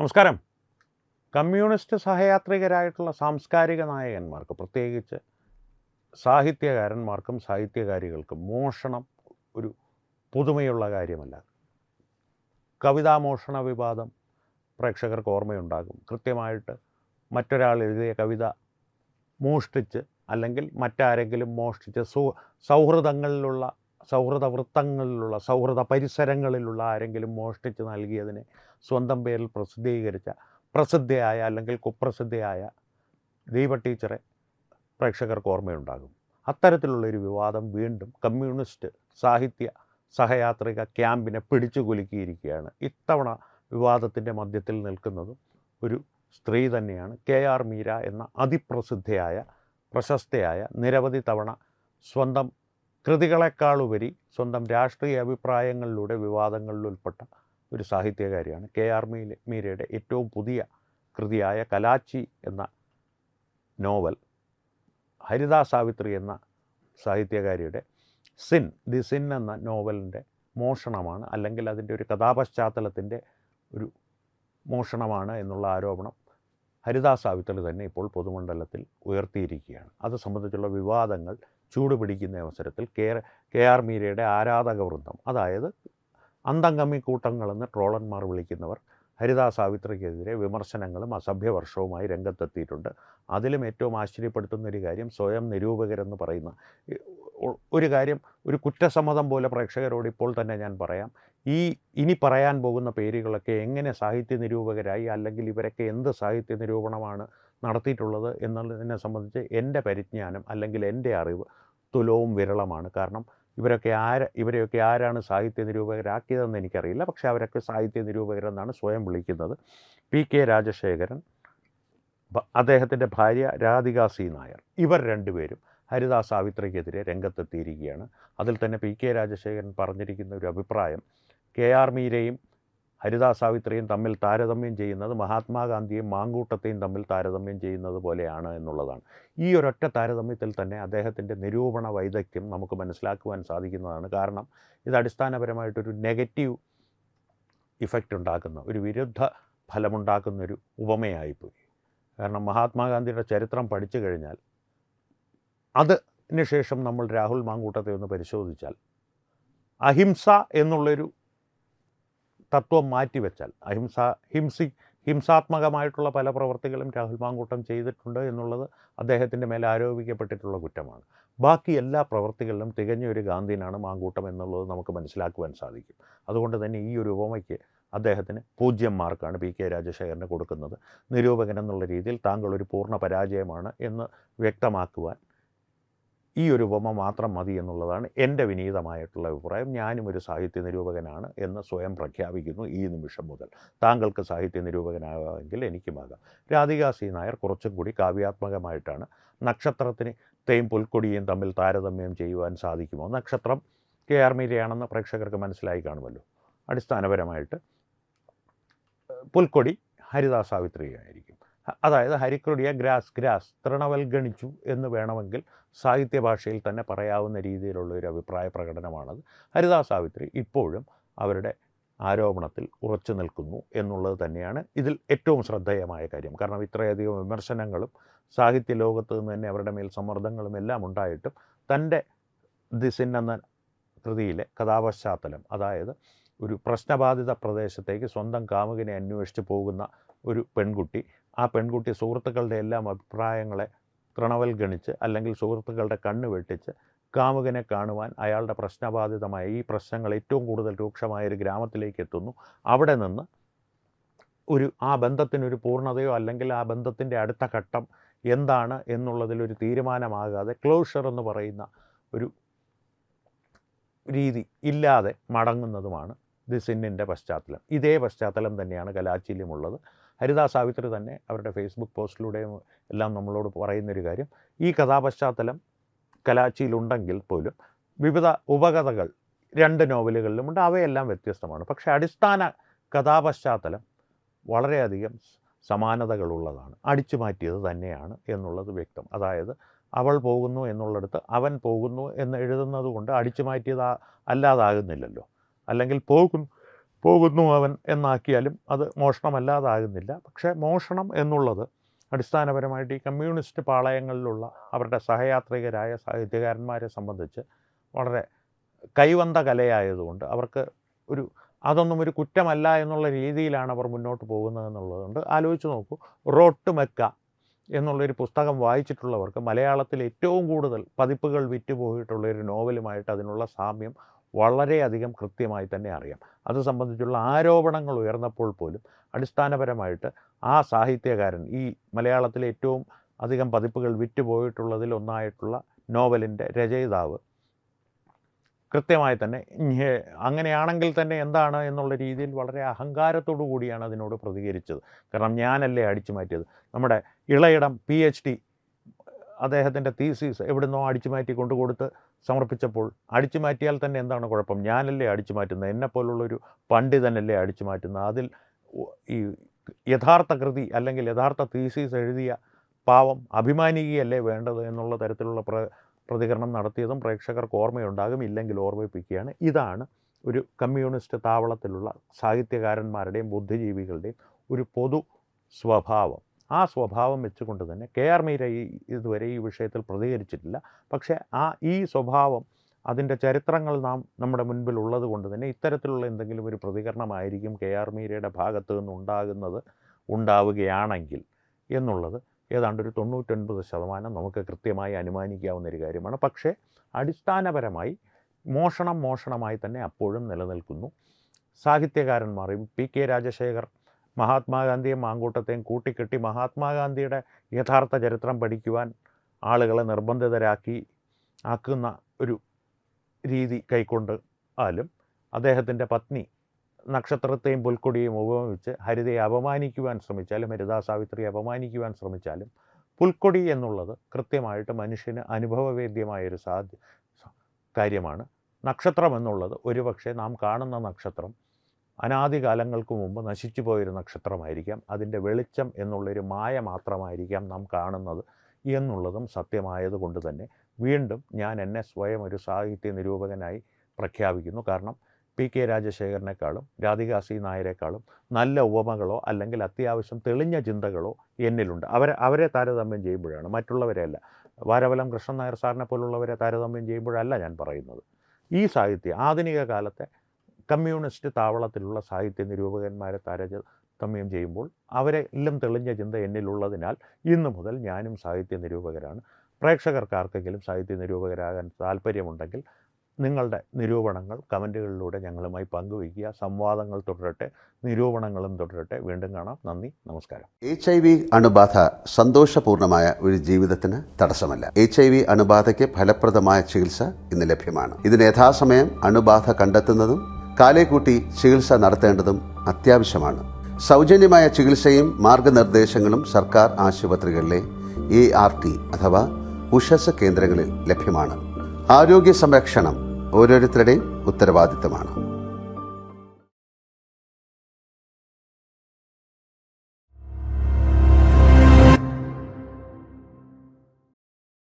നമസ്കാരം. കമ്മ്യൂണിസ്റ്റ് സഹയാത്രികരായിട്ടുള്ള സാംസ്കാരിക നായകന്മാർക്ക്, പ്രത്യേകിച്ച് സാഹിത്യകാരന്മാർക്കും സാഹിത്യകാരികൾക്കും മോഷണം ഒരു പുതുമയുള്ള കാര്യമല്ല. കവിതാമോഷണ വിവാദം പ്രേക്ഷകർക്ക് ഓർമ്മയുണ്ടാകും. കൃത്യമായിട്ട് മറ്റൊരാൾ എഴുതിയ കവിത മോഷ്ടിച്ച് അല്ലെങ്കിൽ മറ്റാരെങ്കിലും മോഷ്ടിച്ച് സൗഹൃദ വൃത്തങ്ങളിലുള്ള സൗഹൃദ പരിസരങ്ങളിലുള്ള ആരെങ്കിലും മോഷ്ടിച്ച് നൽകിയതിനെ സ്വന്തം പേരിൽ പ്രസിദ്ധീകരിച്ച പ്രസിദ്ധയായ അല്ലെങ്കിൽ കുപ്രസിദ്ധയായ ദീപ ടീച്ചറെ പ്രേക്ഷകർക്ക് ഓർമ്മയുണ്ടാകും. അത്തരത്തിലുള്ളൊരു വിവാദം വീണ്ടും കമ്മ്യൂണിസ്റ്റ് സാഹിത്യ സഹയാത്രിക ക്യാമ്പിനെ പിടിച്ചു കുലുക്കിയിരിക്കുകയാണ്. ഇത്തവണ വിവാദത്തിൻ്റെ മധ്യത്തിൽ നിൽക്കുന്നതും ഒരു സ്ത്രീ തന്നെയാണ്. KR മീര എന്ന അതിപ്രസിദ്ധയായ പ്രശസ്തയായ, നിരവധി തവണ സ്വന്തം കൃതികളെക്കാളുപരി സ്വന്തം രാഷ്ട്രീയ അഭിപ്രായങ്ങളിലൂടെ വിവാദങ്ങളിൽ ഉൾപ്പെട്ട ഒരു സാഹിത്യകാരിയാണ്. KR മീരയുടെ ഏറ്റവും പുതിയ കൃതിയായ കലാച്ചി എന്ന നോവൽ ഹരിത സാവിത്രി എന്ന സാഹിത്യകാരിയുടെ ദി സിൻ എന്ന നോവലിൻ്റെ മോഷണമാണ്, അല്ലെങ്കിൽ അതിൻ്റെ ഒരു കഥാപശ്ചാത്തലത്തിൻ്റെ ഒരു മോഷണമാണ് എന്നുള്ള ആരോപണം ഹരിത സാവിത്രി തന്നെ ഇപ്പോൾ പൊതുമണ്ഡലത്തിൽ ഉയർത്തിയിരിക്കുകയാണ്. അത് സംബന്ധിച്ചുള്ള വിവാദങ്ങൾ ചൂടുപിടിക്കുന്ന അവസരത്തിൽ KR മീരയുടെ ആരാധക വൃന്ദം, അതായത് അന്തംഗമി കൂട്ടങ്ങളെന്ന് ട്രോളന്മാർ വിളിക്കുന്നവർ, ഹരിത സാവിത്രിക്കെതിരെ വിമർശനങ്ങളും അസഭ്യവർഷവുമായി രംഗത്തെത്തിയിട്ടുണ്ട്. അതിലും ഏറ്റവും ആശ്ചര്യപ്പെടുത്തുന്നൊരു കാര്യം, സ്വയം നിരൂപകരെന്ന് പറയുന്ന ഒരു കാര്യം, ഒരു കുറ്റസമ്മതം പോലെ പ്രേക്ഷകരോട് ഇപ്പോൾ തന്നെ ഞാൻ പറയാം. ഇനി പറയാൻ പോകുന്ന പേരുകളൊക്കെ എങ്ങനെ സാഹിത്യ നിരൂപകരായി, അല്ലെങ്കിൽ ഇവരൊക്കെ എന്ത് സാഹിത്യ നിരൂപണമാണ് നടത്തിയിട്ടുള്ളത് എന്നുള്ളതിനെ സംബന്ധിച്ച് എൻ്റെ പരിജ്ഞാനം അല്ലെങ്കിൽ എൻ്റെ അറിവ് തുലവും വിരളമാണ്. കാരണം ഇവരെയൊക്കെ ആരാണ് സാഹിത്യ നിരൂപകരാക്കിയതെന്ന് എനിക്കറിയില്ല. പക്ഷേ അവരൊക്കെ സാഹിത്യ നിരൂപകരെന്നാണ് സ്വയം വിളിക്കുന്നത്. PK രാജശേഖരൻ, അദ്ദേഹത്തിൻ്റെ ഭാര്യ രാധിക C നായർ, ഇവർ രണ്ടുപേരും ഹരിത സാവിത്രിക്കെതിരെ രംഗത്തെത്തിയിരിക്കുകയാണ്. അതിൽ തന്നെ PK രാജശേഖരൻ പറഞ്ഞിരിക്കുന്ന ഒരു അഭിപ്രായം, KR മീരയും ഹരിത സാവിത്രിയും തമ്മിൽ താരതമ്യം ചെയ്യുന്നത് മഹാത്മാഗാന്ധിയും മാങ്കൂട്ടത്തെയും തമ്മിൽ താരതമ്യം ചെയ്യുന്നത് പോലെയാണ് എന്നുള്ളതാണ്. ഈ ഒരൊറ്റ താരതമ്യത്തിൽ തന്നെ അദ്ദേഹത്തിൻ്റെ നിരൂപണ വൈദഗ്ധ്യം നമുക്ക് മനസ്സിലാക്കുവാൻ സാധിക്കുന്നതാണ്. കാരണം ഇത് അടിസ്ഥാനപരമായിട്ടൊരു നെഗറ്റീവ് ഇഫക്റ്റ് ഉണ്ടാക്കുന്ന, ഒരു വിരുദ്ധ ഫലമുണ്ടാക്കുന്നൊരു ഉപമയായിപ്പോയി. കാരണം മഹാത്മാഗാന്ധിയുടെ ചരിത്രം പഠിച്ചു കഴിഞ്ഞാൽ അതിന് ശേഷം നമ്മൾ രാഹുൽ മാങ്കൂട്ടത്തെ ഒന്ന് പരിശോധിച്ചാൽ, അഹിംസ എന്നുള്ളൊരു തത്വം മാറ്റിവെച്ചാൽ, ഹിംസാത്മകമായിട്ടുള്ള പല പ്രവർത്തികളും രാഹുൽ മാങ്കൂട്ടം ചെയ്തിട്ടുണ്ട് എന്നുള്ളത് അദ്ദേഹത്തിൻ്റെ മേലെ ആരോപിക്കപ്പെട്ടിട്ടുള്ള കുറ്റമാണ്. ബാക്കി എല്ലാ പ്രവർത്തികളിലും തികഞ്ഞ ഒരു ഗാന്ധിയനാണ് മാങ്കൂട്ടം എന്നുള്ളത് നമുക്ക് മനസ്സിലാക്കുവാൻ സാധിക്കും. അതുകൊണ്ട് തന്നെ ഈ ഒരു ഉപമയ്ക്ക് അദ്ദേഹത്തിന് 0 മാർക്കാണ് PK രാജശേഖരന് കൊടുക്കുന്നത്. നിരൂപകൻ എന്നുള്ള രീതിയിൽ താങ്കൾ ഒരു പൂർണ്ണ പരാജയമാണ് എന്ന് വ്യക്തമാക്കുവാൻ ഈ ഒരു ഉപമ മാത്രം മതി എന്നുള്ളതാണ് എൻ്റെ വിനീതമായിട്ടുള്ള അഭിപ്രായം. ഞാനും ഒരു സാഹിത്യ നിരൂപകനാണ് എന്ന് സ്വയം പ്രഖ്യാപിക്കുന്നു ഈ നിമിഷം മുതൽ. താങ്കൾക്ക് സാഹിത്യ നിരൂപകനാകാമെങ്കിൽ എനിക്കുമാകാം. രാധിക C നായർ കുറച്ചും കൂടി കാവ്യാത്മകമായിട്ടാണ്, നക്ഷത്രത്തെയും പുൽക്കൊടിയും തമ്മിൽ താരതമ്യം ചെയ്യുവാൻ സാധിക്കുമോ? നക്ഷത്രം KR മീരയാണെന്ന് പ്രേക്ഷകർക്ക് മനസ്സിലായി കാണുമല്ലോ. അടിസ്ഥാനപരമായിട്ട് പുൽക്കൊടി ഹരിത സാവിത്രിയായിരിക്കും. അതായത് ഹരിക്കൊടിയെ ഗ്രാസ് തൃണവൽഗണിച്ചു എന്ന് വേണമെങ്കിൽ സാഹിത്യ ഭാഷയിൽ തന്നെ പറയാവുന്ന രീതിയിലുള്ള ഒരു അഭിപ്രായ പ്രകടനമാണത്. ഹരിത സാവിത്രി ഇപ്പോഴും അവരുടെ ആരോപണത്തിൽ ഉറച്ചു നിൽക്കുന്നു എന്നുള്ളത് തന്നെയാണ് ഇതിൽ ഏറ്റവും ശ്രദ്ധേയമായ കാര്യം. കാരണം ഇത്രയധികം വിമർശനങ്ങളും സാഹിത്യ ലോകത്ത് നിന്ന് തന്നെ അവരുടെ മേൽ സമ്മർദ്ദങ്ങളും എല്ലാം ഉണ്ടായിട്ടും തൻ്റെ ദി സിൻ എന്ന കൃതിയിലെ കഥാപശ്ചാത്തലം, അതായത് ഒരു പ്രശ്നബാധിത പ്രദേശത്തേക്ക് സ്വന്തം കാമുകനെ അന്വേഷിച്ച് പോകുന്ന ഒരു പെൺകുട്ടി, ആ പെൺകുട്ടി സുഹൃത്തുക്കളുടെ എല്ലാം അഭിപ്രായങ്ങളെ തൃണവൽഗണിച്ച് അല്ലെങ്കിൽ സുഹൃത്തുക്കളുടെ കണ്ണ് വെട്ടിച്ച് കാമുകനെ കാണുവാൻ അയാളുടെ പ്രശ്നബാധിതമായ ഈ പ്രശ്നങ്ങൾ ഏറ്റവും കൂടുതൽ രൂക്ഷമായൊരു ഗ്രാമത്തിലേക്ക് എത്തുന്നു. അവിടെ നിന്ന് ആ ബന്ധത്തിനൊരു പൂർണ്ണതയോ അല്ലെങ്കിൽ ആ ബന്ധത്തിൻ്റെ അടുത്ത ഘട്ടം എന്താണ് എന്നുള്ളതിലൊരു തീരുമാനമാകാതെ ക്ലോഷർ എന്ന് പറയുന്ന ഒരു രീതി ഇല്ലാതെ മടങ്ങുന്നതുമാണ് ദി സിന്നിൻ്റെ പശ്ചാത്തലം. ഇതേ പശ്ചാത്തലം തന്നെയാണ് കലാച്ചിയിലുമുള്ളത്. ഹരിത സാവിത്രി തന്നെ അവരുടെ ഫേസ്ബുക്ക് പോസ്റ്റിലൂടെയും എല്ലാം നമ്മളോട് പറയുന്നൊരു കാര്യം, ഈ കഥാപശ്ചാത്തലം കലാച്ചിയിലുണ്ടെങ്കിൽ പോലും വിവിധ ഉപകഥകൾ 2 നോവലുകളിലുമുണ്ട്. അവയെല്ലാം വ്യത്യസ്തമാണ്. പക്ഷേ അടിസ്ഥാന കഥാപശ്ചാത്തലം വളരെയധികം സമാനതകളുള്ളതാണ്. അടിച്ചു മാറ്റിയത് തന്നെയാണ് എന്നുള്ളത് വ്യക്തം. അതായത് അവൾ പോകുന്നു എന്നുള്ളിടത്ത് അവൻ പോകുന്നു എന്ന് എഴുതുന്നത് കൊണ്ട് അടിച്ചു മാറ്റിയത് അല്ലാതാകുന്നില്ലല്ലോ. അല്ലെങ്കിൽ പോകുന്നു അവൻ എന്നാക്കിയാലും അത് മോഷണമല്ലാതാകുന്നില്ല. പക്ഷേ മോഷണം എന്നുള്ളത് അടിസ്ഥാനപരമായിട്ട് ഈ കമ്മ്യൂണിസ്റ്റ് പാളയങ്ങളിലുള്ള അവരുടെ സഹയാത്രികരായ സാഹിത്യകാരന്മാരെ സംബന്ധിച്ച് വളരെ കൈവந்த കലയായതുകൊണ്ട് അവർക്ക് അതൊന്നും ഒരു കുറ്റമല്ല എന്നുള്ള രീതിയിലാണ് അവർ മുന്നോട്ട് പോകുന്നതെന്നുള്ളതുകൊണ്ട് ആലോചിച്ച് നോക്കൂ. റോട്ട് മെക്ക എന്നുള്ളൊരു പുസ്തകം വായിച്ചിട്ടുള്ളവർക്ക് മലയാളത്തിൽ ഏറ്റവും കൂടുതൽ പതിപ്പുകൾ വിറ്റുപോയിട്ടുള്ളൊരു നോവലുമായിട്ട് അതിനുള്ള സാമ്യം വളരെയധികം കൃത്യമായി തന്നെ അറിയാം. അത് സംബന്ധിച്ചുള്ള ആരോപണങ്ങൾ ഉയർന്നപ്പോൾ പോലും അടിസ്ഥാനപരമായിട്ട് ആ സാഹിത്യകാരൻ, ഈ മലയാളത്തിലെ ഏറ്റവും അധികം പതിപ്പുകൾ വിറ്റുപോയിട്ടുള്ളതിൽ ഒന്നായിട്ടുള്ള നോവലിൻ്റെ രചയിതാവ് കൃത്യമായി തന്നെ അങ്ങനെയാണെങ്കിൽ തന്നെ എന്താണ് എന്നുള്ള രീതിയിൽ വളരെ അഹങ്കാരത്തോടു കൂടിയാണ് അതിനോട് പ്രതികരിച്ചത്. കാരണം ഞാനല്ലേ അടിച്ചു മാറ്റിയത്. നമ്മുടെ ഇളയിടം PhD അദ്ദേഹത്തിൻ്റെ തീസീസ് എവിടുന്നോ അടിച്ചു മാറ്റി കൊണ്ടുകൊടുത്ത് സമർപ്പിച്ചപ്പോൾ അടിച്ചു മാറ്റിയാൽ തന്നെ എന്താണ് കുഴപ്പം? ഞാനല്ലേ അടിച്ചു മാറ്റുന്നത്, എന്നെപ്പോലുള്ളൊരു പണ്ഡിതനല്ലേ അടിച്ചു മാറ്റുന്നത്. അതിൽ ഈ യഥാർത്ഥ കൃതി അല്ലെങ്കിൽ യഥാർത്ഥ തീസീസ് എഴുതിയ പാവം അഭിമാനിക്കുകയല്ലേ വേണ്ടത് എന്നുള്ള തരത്തിലുള്ള പ്രതികരണം നടത്തിയതും പ്രേക്ഷകർക്ക് ഓർമ്മയുണ്ടാകും. ഇല്ലെങ്കിൽ ഓർമ്മിപ്പിക്കുകയാണ്. ഇതാണ് ഒരു കമ്മ്യൂണിസ്റ്റ് താവളത്തിലുള്ള സാഹിത്യകാരന്മാരുടെയും ബുദ്ധിജീവികളുടെയും ഒരു പൊതു സ്വഭാവം. ആ സ്വഭാവം വെച്ചുകൊണ്ട് തന്നെ KR മീര ഇതുവരെ ഈ വിഷയത്തിൽ പ്രതികരിച്ചിട്ടില്ല. പക്ഷേ ഈ സ്വഭാവം, അതിൻ്റെ ചരിത്രങ്ങൾ നമ്മുടെ മുൻപിൽ ഉള്ളത് കൊണ്ട് തന്നെ ഇത്തരത്തിലുള്ള എന്തെങ്കിലും ഒരു പ്രതികരണമായിരിക്കും KR മീരയുടെ ഭാഗത്തു നിന്ന് ഉണ്ടാവുകയാണെങ്കിൽ എന്നുള്ളത് ഏതാണ്ട് ഒരു 99% നമുക്ക് കൃത്യമായി അനുമാനിക്കാവുന്നൊരു കാര്യമാണ്. പക്ഷേ അടിസ്ഥാനപരമായി മോഷണമായി തന്നെ അപ്പോഴും നിലനിൽക്കുന്നു. സാഹിത്യകാരന്മാരെയും PK രാജശേഖർ മഹാത്മാഗാന്ധിയും മാങ്കൂട്ടത്തെയും കൂട്ടിക്കെട്ടി മഹാത്മാഗാന്ധിയുടെ യഥാർത്ഥ ചരിത്രം പഠിക്കുവാൻ ആളുകളെ ആക്കുന്ന ഒരു രീതി കൈക്കൊണ്ട് അദ്ദേഹത്തിൻ്റെ പത്നി നക്ഷത്രത്തെയും പുൽക്കൊടിയെയും ഉപമിച്ച് ഹരിതയെ അപമാനിക്കുവാൻ ശ്രമിച്ചാലും, ഹരിതാ സാവിത്രിയെ അപമാനിക്കുവാൻ ശ്രമിച്ചാലും, പുൽക്കൊടി എന്നുള്ളത് കൃത്യമായിട്ട് മനുഷ്യന് അനുഭവവേദ്യമായൊരു കാര്യമാണ്. നക്ഷത്രം എന്നുള്ളത് ഒരുപക്ഷെ നാം കാണുന്ന നക്ഷത്രം അനാദികാലങ്ങൾക്ക് മുമ്പ് നശിച്ചു പോയൊരു നക്ഷത്രമായിരിക്കാം. അതിൻ്റെ വെളിച്ചം എന്നുള്ളൊരു മായ മാത്രമായിരിക്കാം നാം കാണുന്നത് എന്നുള്ളതും സത്യമായതുകൊണ്ട് തന്നെ വീണ്ടും ഞാൻ എന്നെ സ്വയം ഒരു സാഹിത്യ നിരൂപകനായി പ്രഖ്യാപിക്കുന്നു. കാരണം PK രാജശേഖരനേക്കാളും രാധികാ C നായരെക്കാളും നല്ല ഉപമകളോ അല്ലെങ്കിൽ അത്യാവശ്യം തെളിഞ്ഞ ചിന്തകളോ എന്നിലുണ്ട്. അവരെ താരതമ്യം ചെയ്യുമ്പോഴാണ്, മറ്റുള്ളവരെയല്ല. വാരവലം കൃഷ്ണൻ നായർ സാറിനെ പോലുള്ളവരെ താരതമ്യം ചെയ്യുമ്പോഴല്ല ഞാൻ പറയുന്നത്. ഈ ആധുനിക കാലത്തെ കമ്മ്യൂണിസ്റ്റ് താവളത്തിലുള്ള സാഹിത്യ നിരൂപകന്മാരെ താരതമ്യം ചെയ്യുമ്പോൾ അവരെല്ലാം തെളിഞ്ഞ ചിന്ത എന്നിലുള്ളതിനാൽ ഇന്നു മുതൽ ഞാനും സാഹിത്യ നിരൂപകരാണ്. പ്രേക്ഷകർക്ക് ആർക്കെങ്കിലും സാഹിത്യ നിരൂപകരാകാൻ താല്പര്യമുണ്ടെങ്കിൽ നിങ്ങളുടെ നിരൂപണങ്ങൾ കമൻറ്റുകളിലൂടെ ഞങ്ങളുമായി പങ്കുവയ്ക്കുക. സംവാദങ്ങൾ തുടരട്ടെ, നിരൂപണങ്ങളും തുടരട്ടെ. വീണ്ടും കാണാം. നന്ദി, നമസ്കാരം. HIV അണുബാധ സന്തോഷപൂർണമായ ഒരു ജീവിതത്തിന് തടസ്സമല്ല. HIV അണുബാധയ്ക്ക് ഫലപ്രദമായ ചികിത്സ ഇന്ന് ലഭ്യമാണ്. ഇതിന് യഥാസമയം അണുബാധ കണ്ടെത്തുന്നതും കാലേക്കൂട്ടി ചികിത്സ നടത്തേണ്ടതും അത്യാവശ്യമാണ്. സൗജന്യമായ ചികിത്സയും മാർഗനിർദ്ദേശങ്ങളും സർക്കാർ ആശുപത്രികളിലെ ART അഥവാ ഉഷസ് കേന്ദ്രങ്ങളിൽ ലഭ്യമാണ്. ആരോഗ്യ സംരക്ഷണം ഓരോരുത്തരുടെയും ഉത്തരവാദിത്തമാണ്.